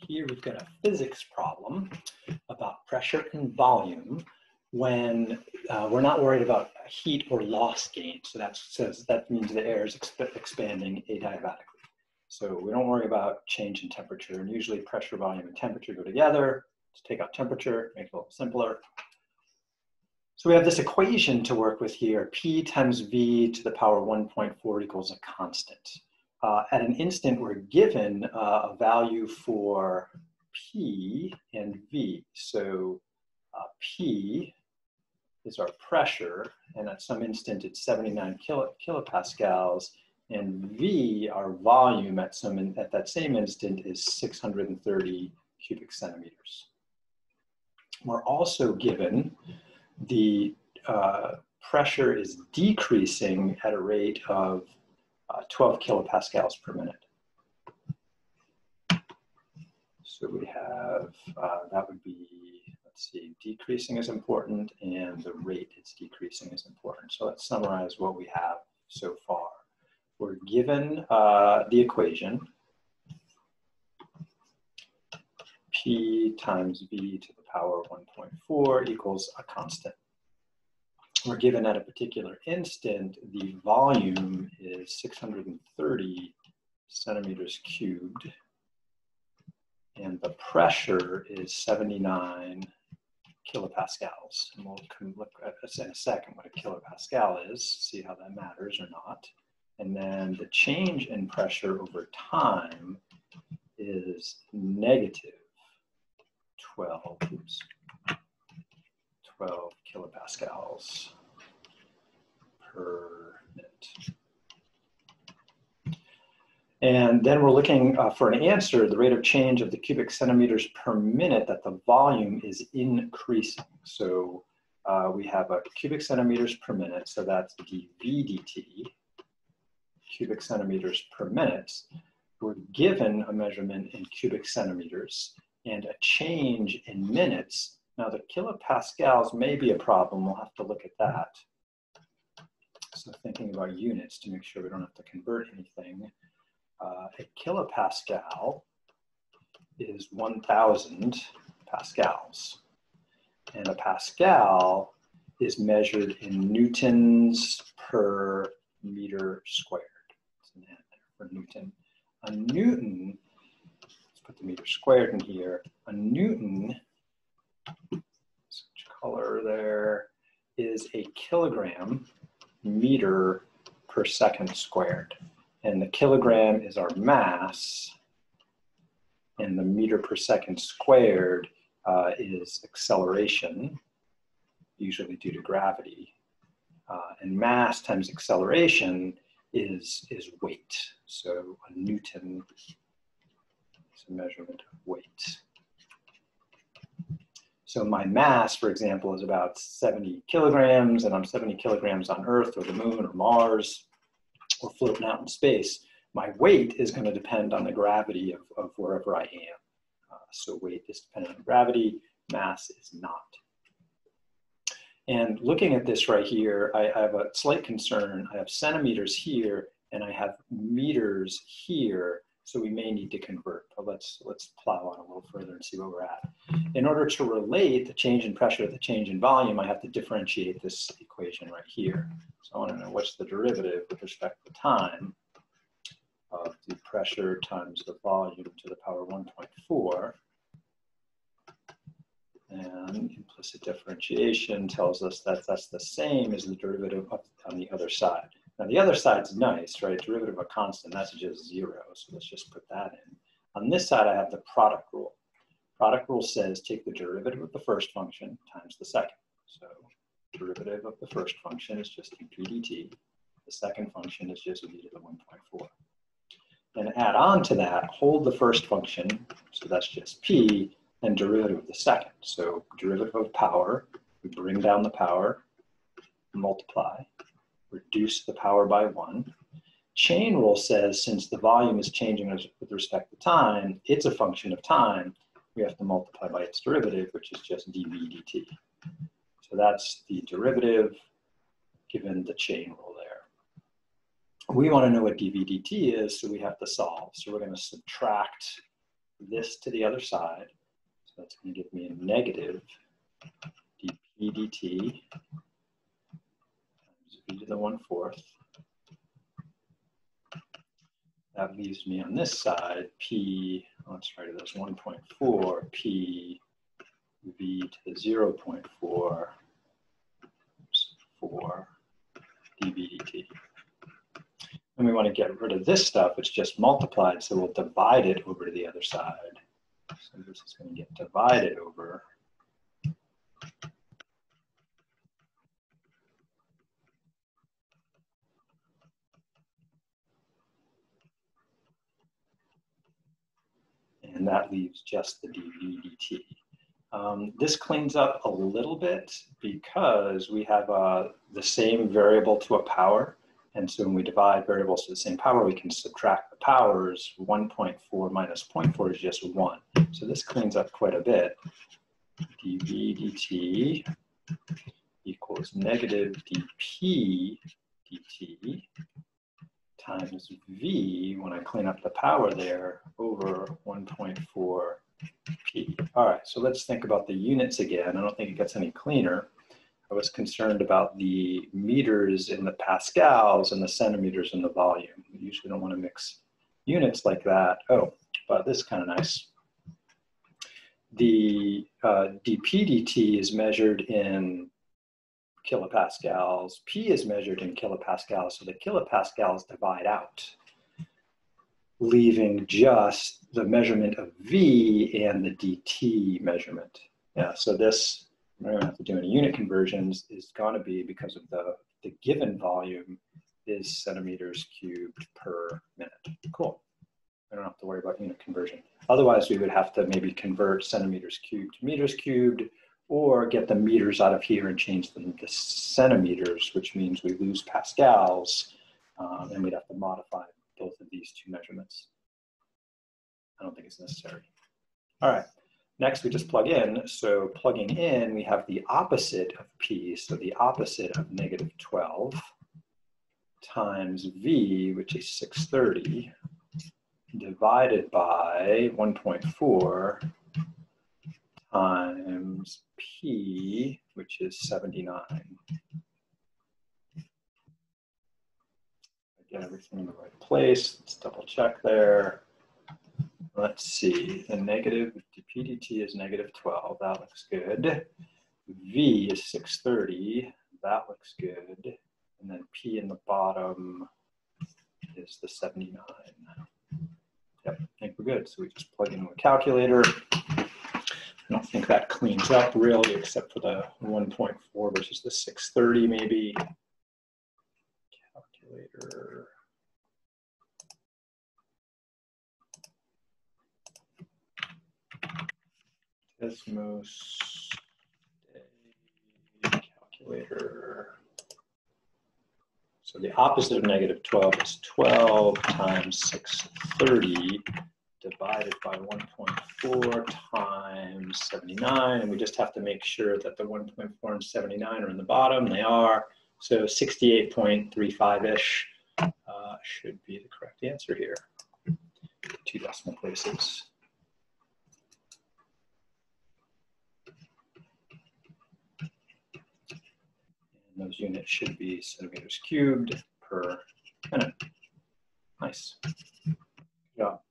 Here we've got a physics problem about pressure and volume when we're not worried about heat or loss gain. So that means the air is expanding adiabatically. So we don't worry about change in temperature, and usually pressure, volume, and temperature go together. Let's take out temperature, make it a little simpler. So we have this equation to work with here, P times V to the power 1.4 equals a constant. At an instant, we're given a value for P and V. So P is our pressure, and at some instant it's 79 kilopascals, and V, our volume at that same instant is 630 cubic centimeters. We're also given the pressure is decreasing at a rate of 12 kilopascals per minute. So we have, that would be, let's see, decreasing is important and the rate it's decreasing is important. So let's summarize what we have so far. We're given the equation, P times V to the power 1.4 equals a constant. We're given at a particular instant, the volume is 630 centimeters cubed, and the pressure is 79 kilopascals. And we'll look at this in a second what a kilopascal is, see how that matters or not. And then the change in pressure over time is negative 12 kilopascals per minute. And then we're looking for an answer, the rate of change of the cubic centimeters per minute that the volume is increasing. So we have a cubic centimeters per minute, so that's dV dt, cubic centimeters per minute. We're given a measurement in cubic centimeters and a change in minutes. Now the kilopascals may be a problem, we'll have to look at that. So thinking about units to make sure we don't have to convert anything. A kilopascal is 1,000 pascals. And a pascal is measured in newtons per meter squared. It's an N there for newton. A newton, let's put the meter squared in here. A newton, switch color there, is a kilogram meter per second squared. And the kilogram is our mass, and the meter per second squared is acceleration, usually due to gravity. And mass times acceleration is weight. So a newton is a measurement of weight. So my mass, for example, is about 70 kilograms, and I'm 70 kilograms on Earth or the moon or Mars, or floating out in space. My weight is going to depend on the gravity of wherever I am. So weight is dependent on gravity, mass is not. And looking at this right here, I have a slight concern. I have centimeters here, and I have meters here, so we may need to convert. But let's plow on a little further and see where we're at. In order to relate the change in pressure to the change in volume, I have to differentiate this equation right here. So I want to know what's the derivative with respect to time of the pressure times the volume to the power 1.4. And implicit differentiation tells us that that's the same as the derivative on the other side. Now the other side's nice, right? Derivative of a constant, that's just 0. So let's just put that in. On this side, I have the product rule. Product rule says take the derivative of the first function times the second. So derivative of the first function is just dp dt. The second function is just v to the 1.4. And add on to that, hold the first function, so that's just p, and derivative of the second. So derivative of power, we bring down the power, multiply, reduce the power by 1. Chain rule says since the volume is changing with respect to time, it's a function of time, we have to multiply by its derivative, which is just dv dt. So that's the derivative given the chain rule there. We want to know what dv dt is, so we have to solve. So we're going to subtract this to the other side. So that's going to give me a negative dp dt times v to the 1/4. That leaves me on this side, p, let's write it as 1.4 p v to the 0.4 4 dv dt. And we want to get rid of this stuff, it's just multiplied, so we'll divide it over to the other side. So this is going to get divided over and that leaves just the dv dt. This cleans up a little bit because we have the same variable to a power. And so when we divide variables to the same power, we can subtract the powers. 1.4 minus 0.4 is just 1. So this cleans up quite a bit. dv dt equals negative dp dt times v, when I clean up the power there, over 1.4 p. All right, so let's think about the units again. I don't think it gets any cleaner. I was concerned about the meters in the pascals and the centimeters in the volume. We usually don't want to mix units like that. Oh, but this is kind of nice. The dp dt is measured in kilopascals. P is measured in kilopascals, so the kilopascals divide out, leaving just the measurement of V and the DT measurement. Yeah, so this, we're going to have to do any unit conversions, is going to be, because of the given volume, is centimeters cubed per minute. Cool. I don't have to worry about unit conversion. Otherwise, we would have to maybe convert centimeters cubed to meters cubed, or get the meters out of here and change them to centimeters, which means we lose pascals, and we'd have to modify both of these two measurements. I don't think it's necessary. All right, next we just plug in. So plugging in, we have the opposite of P, so the opposite of negative 12 times V, which is 630, divided by 1.4 times P, which is 79. Get everything in the right place. Let's double check there. Let's see, the negative dp dt is negative 12. That looks good. V is 630. That looks good. And then P in the bottom is the 79. Yep, I think we're good. So we just plug into a calculator. I don't think that cleans up really, except for the 1.4 versus the 630 maybe. Calculator. Desmos calculator. So the opposite of negative 12 is 12 times 630 divided by 1.4 times 79. And we just have to make sure that the 1.4 and 79 are in the bottom. They are. So 68.35-ish should be the correct answer here. 2 decimal places. And those units should be centimeters cubed per minute. Nice. Good job.